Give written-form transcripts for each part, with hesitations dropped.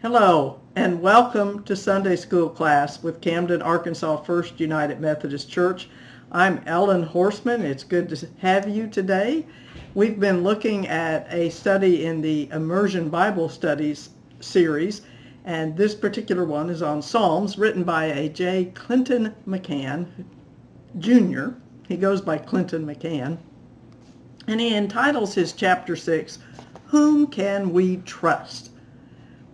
Hello, and welcome to Sunday School class with Camden, Arkansas First United Methodist Church. I'm Ellen Horseman. It's good to have you today. We've been looking at a study in the Immersion Bible Studies series, and this particular one is on Psalms, written by a J. Clinton McCann, Jr. He goes by Clinton McCann, and he entitles his chapter 6, Whom Can We Trust?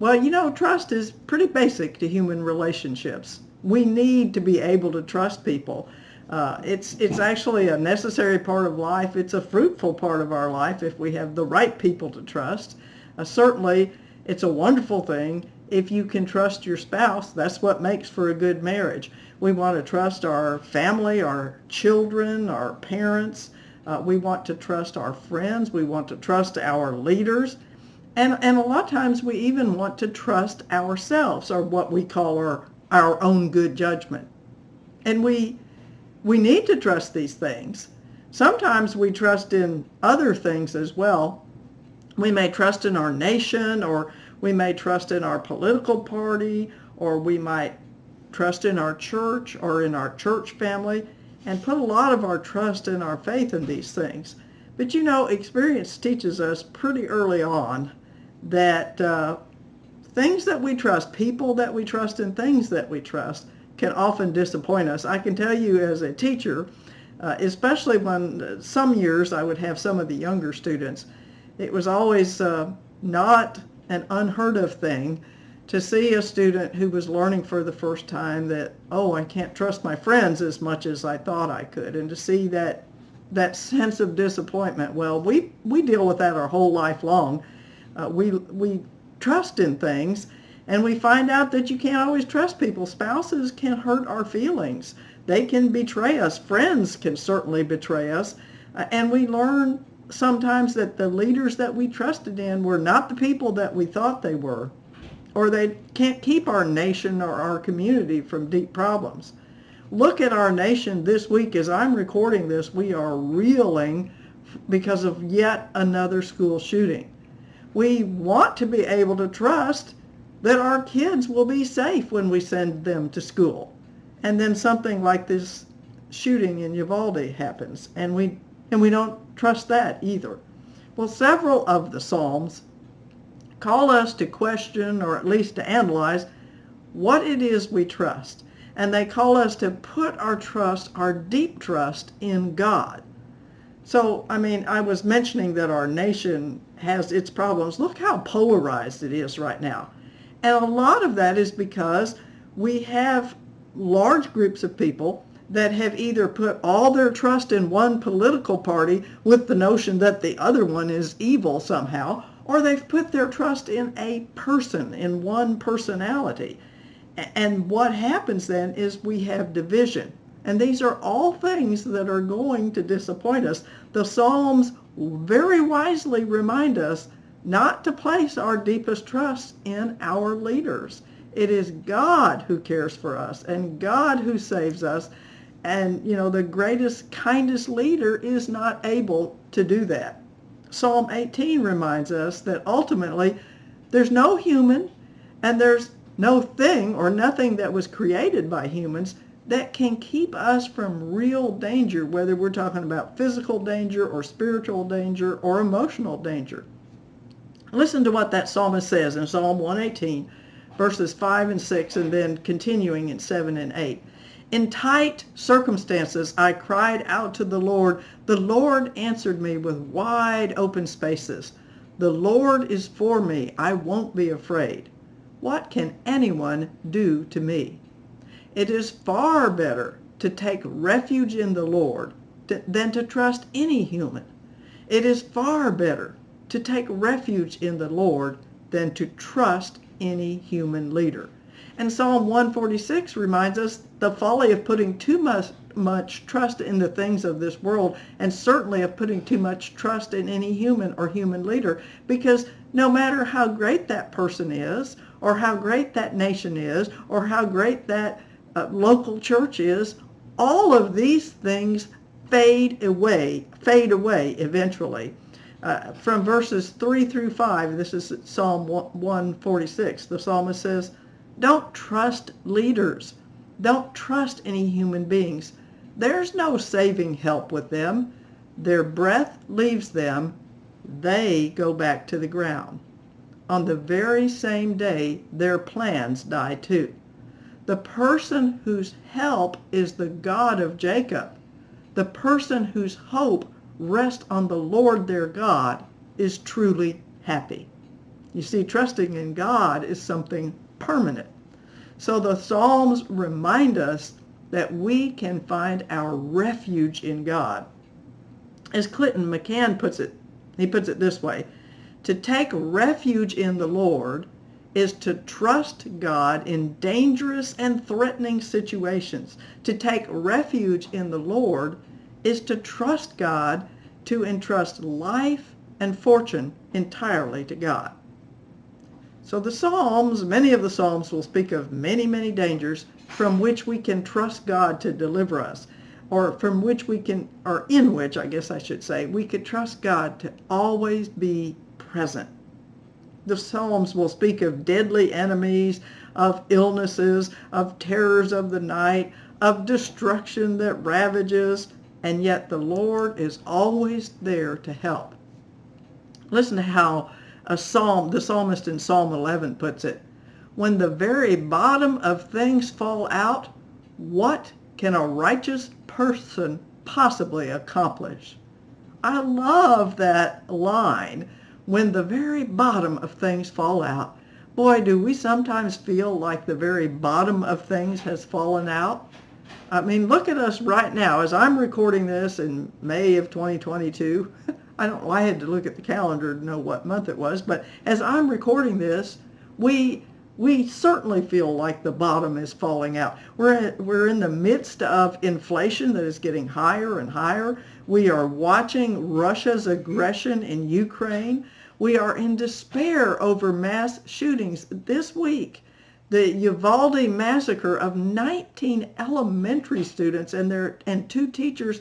Well, trust is pretty basic to human relationships. We need to be able to trust people. It's actually a necessary part of life. It's a fruitful part of our life if we have the right people to trust. Certainly, it's a wonderful thing if you can trust your spouse. That's what makes for a good marriage. We want to trust our family, our children, our parents. We want to trust our friends. We want to trust our leaders. And a lot of times we even want to trust ourselves, or what we call our own good judgment. And we need to trust these things. Sometimes we trust in other things as well. We may trust in our nation, or we may trust in our political party, or we might trust in our church or in our church family, and put a lot of our trust and our faith in these things. But experience teaches us pretty early on that things that we trust, people that we trust, and things that we trust can often disappoint us. I can tell you as a teacher, especially when some years I would have some of the younger students, it was always not an unheard of thing to see a student who was learning for the first time that, I can't trust my friends as much as I thought I could, and to see that sense of disappointment. Well, we deal with that our whole life long. We trust in things, and we find out that you can't always trust people. Spouses can hurt our feelings. They can betray us. Friends can certainly betray us. And we learn sometimes that the leaders that we trusted in were not the people that we thought they were, or they can't keep our nation or our community from deep problems. Look at our nation this week. As I'm recording this, we are reeling because of yet another school shooting. We want to be able to trust that our kids will be safe when we send them to school. And then something like this shooting in Uvalde happens, and we don't trust that either. Well, several of the Psalms call us to question, or at least to analyze, what it is we trust. And they call us to put our trust, our deep trust, in God. So, I was mentioning that our nation has its problems. Look how polarized it is right now. And a lot of that is because we have large groups of people that have either put all their trust in one political party with the notion that the other one is evil somehow, or they've put their trust in a person, in one personality. And what happens then is we have division. And these are all things that are going to disappoint us. The Psalms very wisely remind us not to place our deepest trust in our leaders. It is God who cares for us and God who saves us. And, the greatest, kindest leader is not able to do that. Psalm 18 reminds us that ultimately there's no human and there's no thing or nothing that was created by humans that can keep us from real danger, whether we're talking about physical danger or spiritual danger or emotional danger. Listen to what that psalmist says in Psalm 118, verses 5 and 6, and then continuing in 7 and 8. In tight circumstances, I cried out to the Lord. The Lord answered me with wide open spaces. The Lord is for me. I won't be afraid. What can anyone do to me? It is far better to take refuge in the Lord than to trust any human. It is far better to take refuge in the Lord than to trust any human leader. And Psalm 146 reminds us the folly of putting too much trust in the things of this world, and certainly of putting too much trust in any human or human leader, because no matter how great that person is, or how great that nation is, or how great that local church is, all of these things fade away eventually. From verses 3 through 5, this is Psalm 146, the psalmist says, don't trust leaders. Don't trust any human beings. There's no saving help with them. Their breath leaves them. They go back to the ground. On the very same day, their plans die too. The person whose help is the God of Jacob, the person whose hope rests on the Lord their God, is truly happy. You see, trusting in God is something permanent. So the Psalms remind us that we can find our refuge in God. As Clinton McCann puts it, he puts it this way: to take refuge in the Lord is to trust God in dangerous and threatening situations. To take refuge in the Lord is to trust God, to entrust life and fortune entirely to God. So the Psalms, many of the Psalms will speak of many, many dangers from which we can trust God to deliver us, or from which we can, or in which, I guess I should say, we could trust God to always be present. The Psalms will speak of deadly enemies, of illnesses, of terrors of the night, of destruction that ravages, and yet the Lord is always there to help. Listen to how the psalmist in Psalm 11 puts it. When the very bottom of things fall out, what can a righteous person possibly accomplish? I love that line. When the very bottom of things fall out. Boy, do we sometimes feel like the very bottom of things has fallen out. I mean, look at us right now. As I'm recording this in May of 2022, I had to look at the calendar to know what month it was, but as I'm recording this, we certainly feel like the bottom is falling out. We're in the midst of inflation that is getting higher and higher. We are watching Russia's aggression in Ukraine. We are in despair over mass shootings. This week, the Uvalde massacre of 19 elementary students and 2 teachers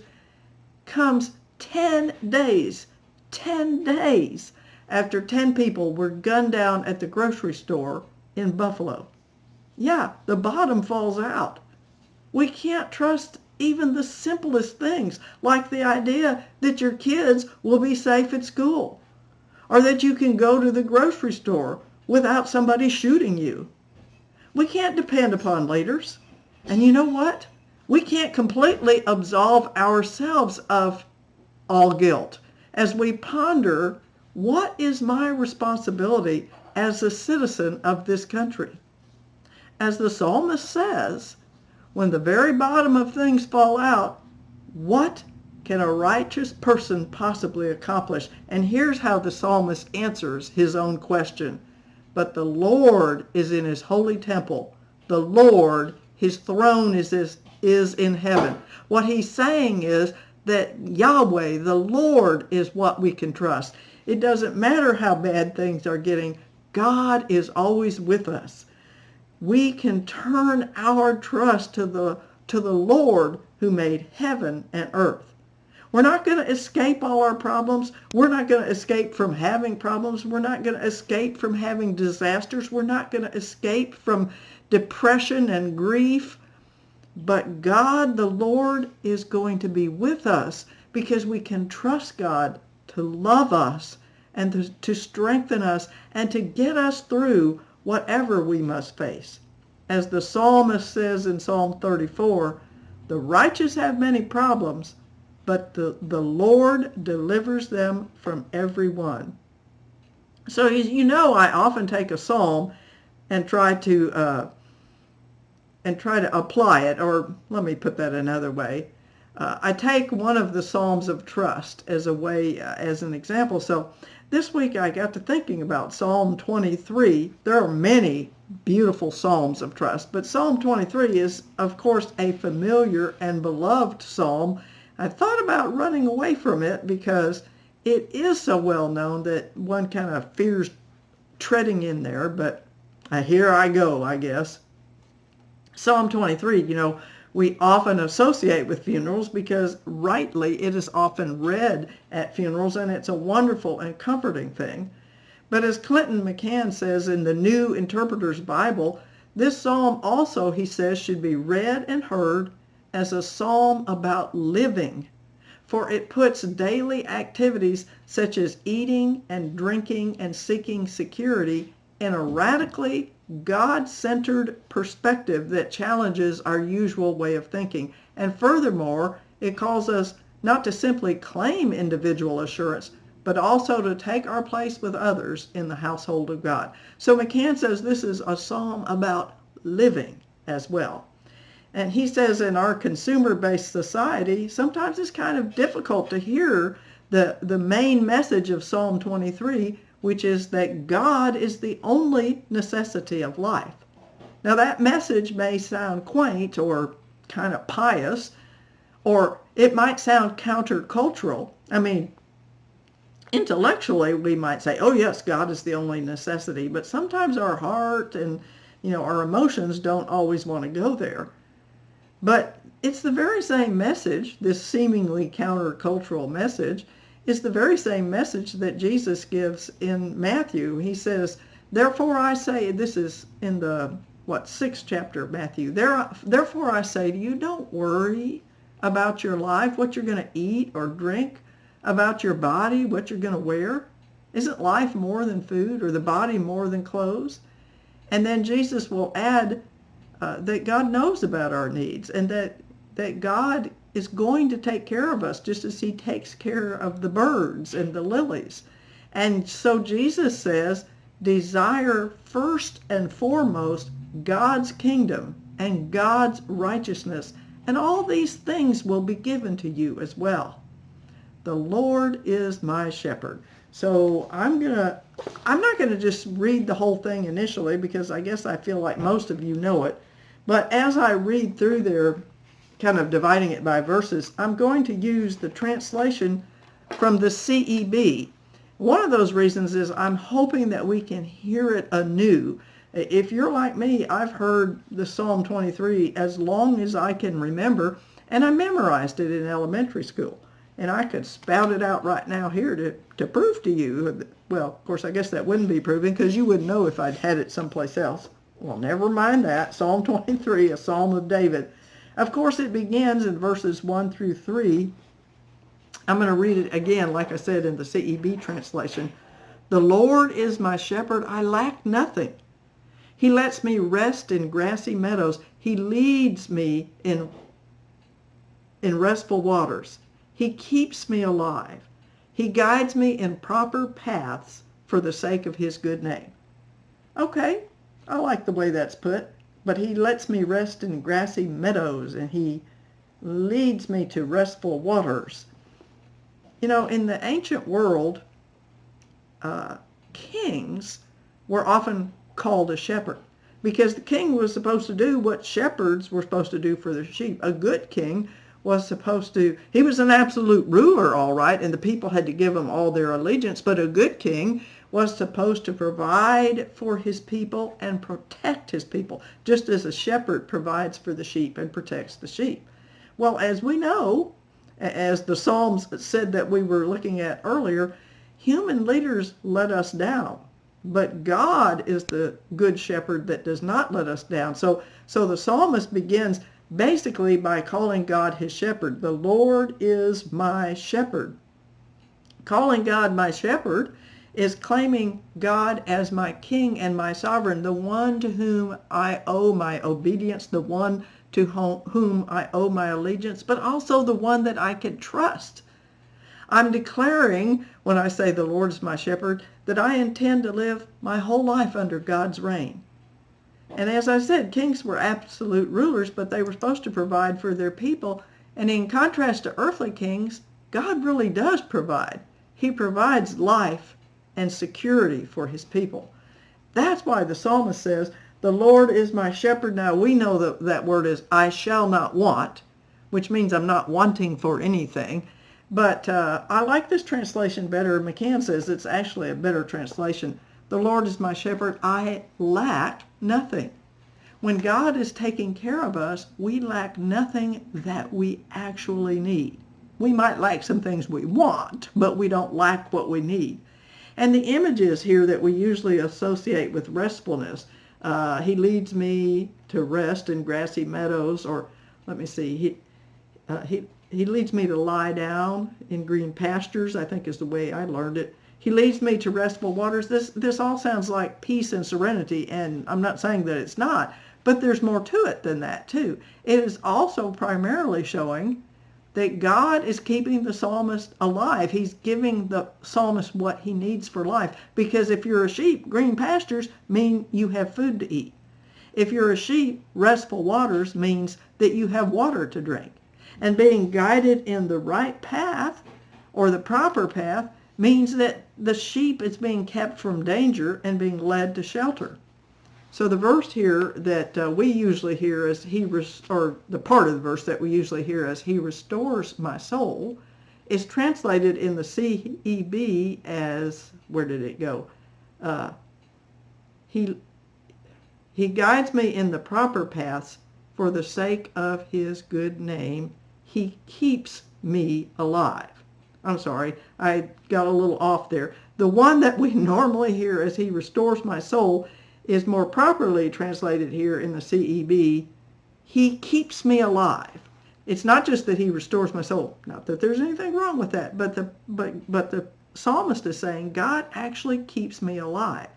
comes 10 days after 10 people were gunned down at the grocery store in Buffalo. Yeah, the bottom falls out. We can't trust even the simplest things, like the idea that your kids will be safe at school, or that you can go to the grocery store without somebody shooting you. We can't depend upon leaders. And you know what? We can't completely absolve ourselves of all guilt as we ponder, what is my responsibility as a citizen of this country? As the psalmist says, when the very bottom of things fall out, what can a righteous person possibly accomplish? And here's how the psalmist answers his own question. But the Lord is in his holy temple. The Lord, his throne is in heaven. What he's saying is that Yahweh, the Lord, is what we can trust. It doesn't matter how bad things are getting. God is always with us. We can turn our trust to the Lord who made heaven and earth. We're not going to escape all our problems. We're not going to escape from having problems. We're not going to escape from having disasters. We're not going to escape from depression and grief. But God, the Lord, is going to be with us because we can trust God to love us and to strengthen us and to get us through whatever we must face. As the psalmist says in Psalm 34, the righteous have many problems, but the Lord delivers them from every one. So, you know, I often take a psalm and try to apply it, or let me put that another way. I take one of the Psalms of trust as an example. So this week I got to thinking about Psalm 23. There are many beautiful Psalms of trust, but Psalm 23 is, of course, a familiar and beloved psalm. I thought about running away from it because it is so well known that one kind of fears treading in there, but here I go, I guess. Psalm 23, we often associate with funerals because rightly it is often read at funerals, and it's a wonderful and comforting thing. But as Clinton McCann says in the New Interpreter's Bible, this psalm also, he says, should be read and heard as a psalm about living, for it puts daily activities such as eating and drinking and seeking security in a radically God-centered perspective that challenges our usual way of thinking. And furthermore, it calls us not to simply claim individual assurance, but also to take our place with others in the household of God. So McCann says this is a psalm about living as well. And he says in our consumer-based society, sometimes it's kind of difficult to hear the main message of Psalm 23, which is that God is the only necessity of life. Now that message may sound quaint or kind of pious, or it might sound countercultural. I mean, intellectually we might say, oh yes, God is the only necessity, but sometimes our heart and our emotions don't always want to go there. But it's the very same message, this seemingly countercultural message, is the very same message that Jesus gives in Matthew. He says, therefore I say, this is in the, 6th chapter of Matthew, therefore I say to you, don't worry about your life, what you're going to eat or drink, about your body, what you're going to wear. Isn't life more than food, or the body more than clothes? And then Jesus will add that God knows about our needs, and that God is going to take care of us just as he takes care of the birds and the lilies. And so Jesus says, desire first and foremost God's kingdom and God's righteousness, and all these things will be given to you as well. The Lord is my shepherd. So I'm not gonna just read the whole thing initially, because I guess I feel like most of you know it. But as I read through there, kind of dividing it by verses, I'm going to use the translation from the CEB. One of those reasons is I'm hoping that we can hear it anew. If you're like me, I've heard the Psalm 23 as long as I can remember, and I memorized it in elementary school. And I could spout it out right now here to prove to you. Well, of course, I guess that wouldn't be proven, because you wouldn't know if I'd had it someplace else. Well, never mind that. Psalm 23, a psalm of David. Of course, it begins in verses 1 through 3. I'm going to read it again, like I said, in the CEB translation. The Lord is my shepherd, I lack nothing. He lets me rest in grassy meadows. He leads me in restful waters. He keeps me alive. He guides me in proper paths for the sake of his good name. Okay, I like the way that's put. But he lets me rest in grassy meadows, and he leads me to restful waters. In the ancient world, kings were often called a shepherd, because the king was supposed to do what shepherds were supposed to do for their sheep. A good king was supposed to, he was an absolute ruler, all right, and the people had to give him all their allegiance, but a good king was supposed to provide for his people and protect his people, just as a shepherd provides for the sheep and protects the sheep. Well, as we know, as the Psalms said that we were looking at earlier, human leaders let us down, but God is the good shepherd that does not let us down. So the psalmist begins basically by calling God his shepherd. The Lord is my shepherd. Calling God my shepherd is claiming God as my king and my sovereign, the one to whom I owe my obedience, the one to whom I owe my allegiance, but also the one that I can trust. I'm declaring, when I say the Lord is my shepherd, that I intend to live my whole life under God's reign. And as I said, kings were absolute rulers, but they were supposed to provide for their people. And in contrast to earthly kings, God really does provide. He provides life and security for his people. That's why the psalmist says, the Lord is my shepherd. Now we know that word is I shall not want, which means I'm not wanting for anything. But I like this translation better. McCann says it's actually a better translation. The Lord is my shepherd, I lack nothing. When God is taking care of us, we lack nothing that we actually need. We might lack some things we want, but we don't lack what we need. And the images here that we usually associate with restfulness, he leads me to rest in grassy meadows, or let me see, he leads me to lie down in green pastures, I think is the way I learned it. He leads me to restful waters. This all sounds like peace and serenity, and I'm not saying that it's not, but there's more to it than that too. It is also primarily showing that God is keeping the psalmist alive. He's giving the psalmist what he needs for life. Because if you're a sheep, green pastures mean you have food to eat. If you're a sheep, restful waters means that you have water to drink. And being guided in the right path, or the proper path, means that the sheep is being kept from danger and being led to shelter. So the verse here that we usually hear as or the part of the verse that we usually hear as he restores my soul, is translated in the CEB as, where did it go? He guides me in the proper paths for the sake of his good name. He keeps me alive. I'm sorry, I got a little off there. The one that we normally hear as he restores my soul is more properly translated here in the CEB, he keeps me alive. It's not just that he restores my soul. Not that there's anything wrong with that, but the psalmist is saying God actually keeps me alive.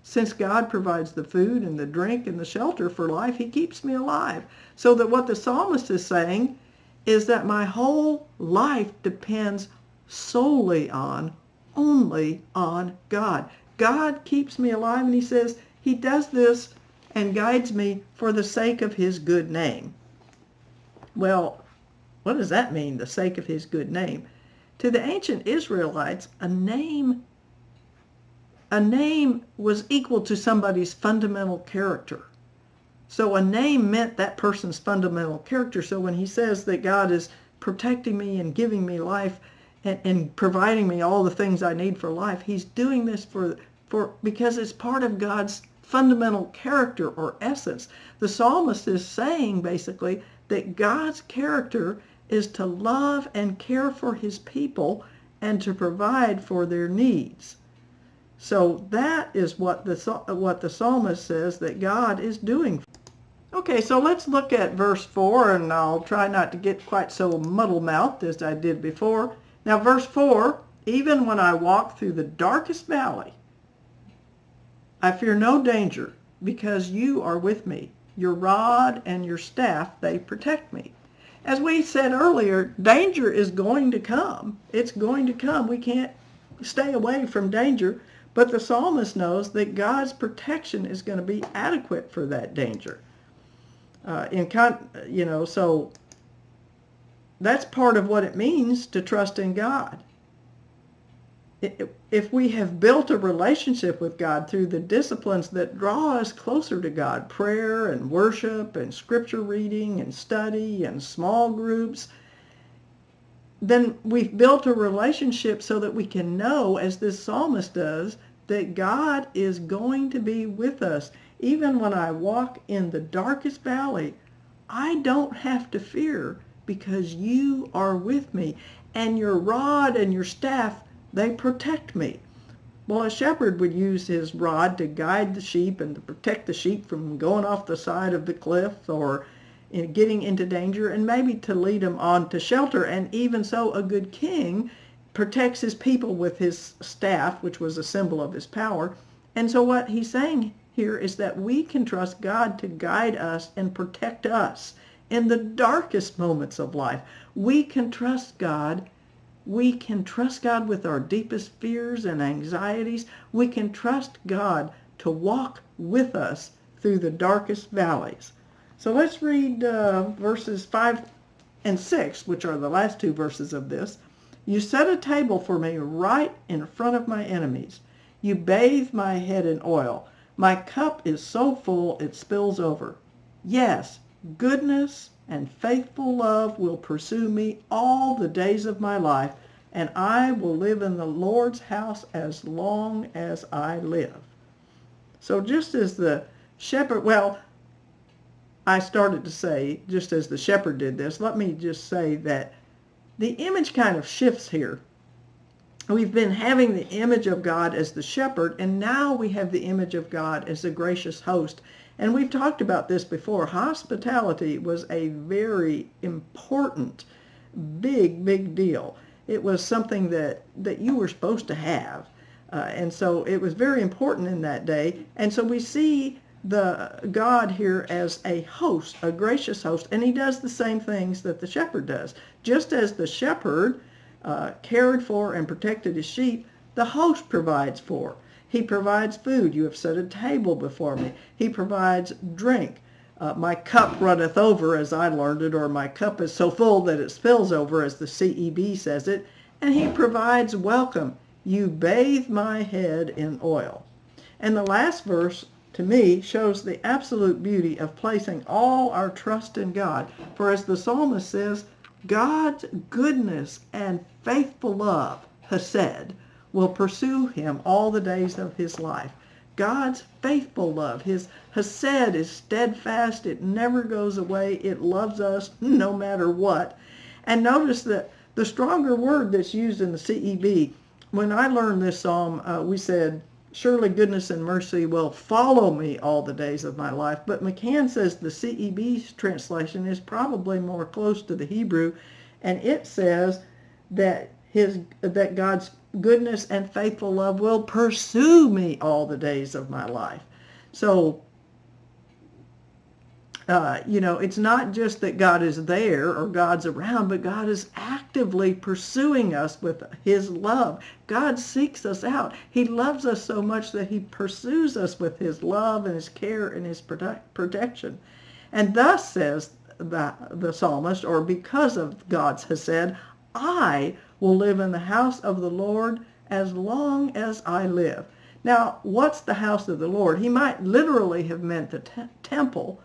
Since God provides the food and the drink and the shelter for life, he keeps me alive. So that what the psalmist is saying is that my whole life depends solely on, only on God. God keeps me alive, and he says he does this and guides me for the sake of his good name. Well, what does that mean, the sake of his good name? To the ancient Israelites, a name was equal to somebody's fundamental character. So a name meant that person's fundamental character. So when he says that God is protecting me and giving me life and providing me all the things I need for life, he's doing this because it's part of God's fundamental character or essence. The psalmist is saying basically that God's character is to love and care for his people and to provide for their needs. So that is what the psalmist says that God is doing. Okay, so let's look at verse 4, and I'll try not to get quite so muddle-mouthed as I did before. Now verse 4, even when I walk through the darkest valley, I fear no danger, because you are with me. Your rod and your staff, they protect me. As we said earlier, danger is going to come. It's going to come. We can't stay away from danger, but the psalmist knows that God's protection is going to be adequate for that danger. So that's part of what it means to trust in God. If we have built a relationship with God through the disciplines that draw us closer to God, prayer and worship and scripture reading and study and small groups, then we've built a relationship so that we can know, as this psalmist does, that God is going to be with us. Even when I walk in the darkest valley, I don't have to fear, because you are with me, and your rod and your staff, they protect me. Well, a shepherd would use his rod to guide the sheep and to protect the sheep from going off the side of the cliff or getting into danger, and maybe to lead them on to shelter. And even so, a good king protects his people with his staff, which was a symbol of his power. And so what he's saying here is that we can trust God to guide us and protect us in the darkest moments of life. We can trust God. We can trust God with our deepest fears and anxieties. We can trust God to walk with us through the darkest valleys. So let's read verses 5 and 6, which are the last two verses of this. You set a table for me right in front of my enemies. You bathe my head in oil. My cup is so full it spills over. Yes, goodness and faithful love will pursue me all the days of my life, and I will live in the Lord's house as long as I live. So just as the shepherd, I started to say, just as the shepherd did this, let me just say that the image kind of shifts here. We've been having the image of God as the shepherd, and now we have the image of God as the gracious host. And we've talked about this before. Hospitality was a very important, big deal. It was something that you were supposed to have. And so it was very important in that day. And so we see the God here as a host, a gracious host, and he does the same things that the shepherd does. Just as the shepherd cared for and protected his sheep, the host provides for. He provides food. You have set a table before me. He provides drink. My cup runneth over, as I learned it, or my cup is so full that it spills over, as the CEB says it. And he provides welcome. You bathe my head in oil. And the last verse, to me, shows the absolute beauty of placing all our trust in God. For as the psalmist says, God's goodness and faithful love, hesed, will pursue him all the days of his life. God's faithful love, his hesed, is steadfast. It never goes away. It loves us no matter what. And notice that the stronger word that's used in the CEB, when I learned this psalm, we said, surely goodness and mercy will follow me all the days of my life. But McCann says the CEB's translation is probably more close to the Hebrew, and it says that God's goodness and faithful love will pursue me all the days of my life. So, it's not just that God is there or God's around, but God is actively pursuing us with his love. God seeks us out. He loves us so much that he pursues us with his love and his care and his protection. And thus says the psalmist, or because of God's hesed, I will live in the house of the Lord as long as I live. Now, what's the house of the Lord? He might literally have meant the temple,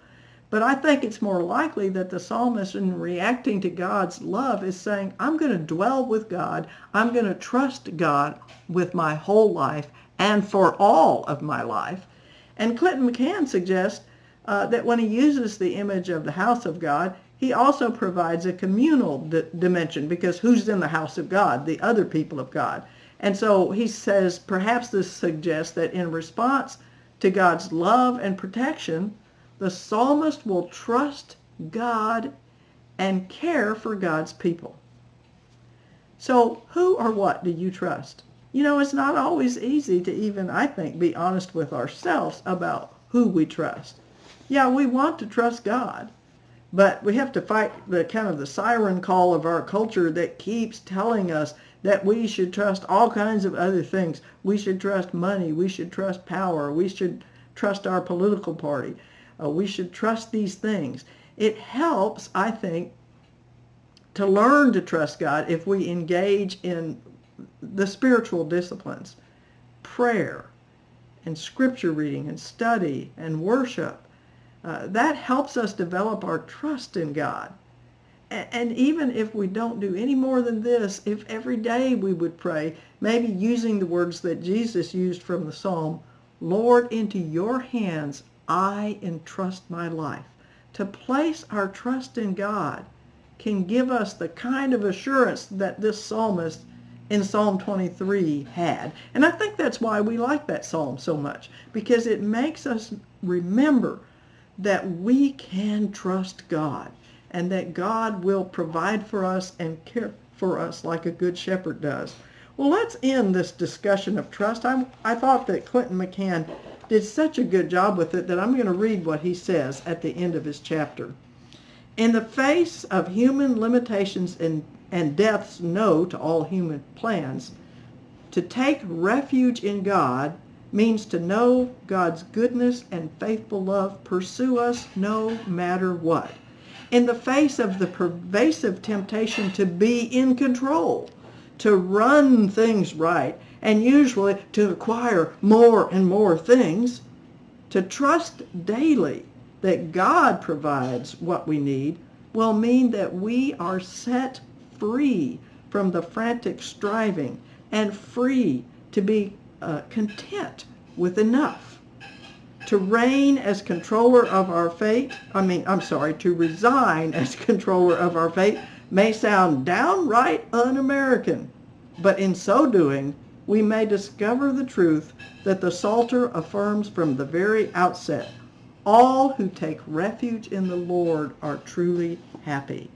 but I think it's more likely that the psalmist, in reacting to God's love, is saying, I'm going to dwell with God. I'm going to trust God with my whole life and for all of my life. And Clinton McCann suggests that when he uses the image of the house of God, he also provides a communal dimension, because who's in the house of God? The other people of God. And so he says, perhaps this suggests that in response to God's love and protection, the psalmist will trust God and care for God's people. So who or what do you trust? It's not always easy to even, I think, be honest with ourselves about who we trust. Yeah, we want to trust God, but we have to fight the siren call of our culture that keeps telling us that we should trust all kinds of other things. We should trust money. We should trust power. We should trust our political party. We should trust these things. It helps, I think, to learn to trust God if we engage in the spiritual disciplines, prayer and scripture reading and study and worship. That helps us develop our trust in God. And even if we don't do any more than this, if every day we would pray, maybe using the words that Jesus used from the Psalm, Lord, into your hands I entrust my life. To place our trust in God can give us the kind of assurance that this psalmist in Psalm 23 had. And I think that's why we like that psalm so much, because it makes us remember that we can trust God and that God will provide for us and care for us like a good shepherd does. Well, let's end this discussion of trust. I thought that Clinton McCann did such a good job with it that I'm going to read what he says at the end of his chapter. In the face of human limitations and death's no to all human plans, to take refuge in God means to know God's goodness and faithful love pursue us no matter what. In the face of the pervasive temptation to be in control, to run things right, and usually to acquire more and more things, to trust daily that God provides what we need will mean that we are set free from the frantic striving and free to be content with enough. To reign as controller of our fate, to resign as controller of our fate may sound downright un-American, but in so doing, we may discover the truth that the Psalter affirms from the very outset. All who take refuge in the Lord are truly happy.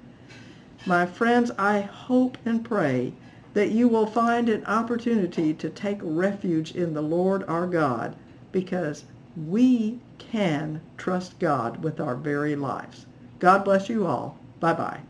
My friends, I hope and pray that you will find an opportunity to take refuge in the Lord our God, because we can trust God with our very lives. God bless you all. Bye-bye.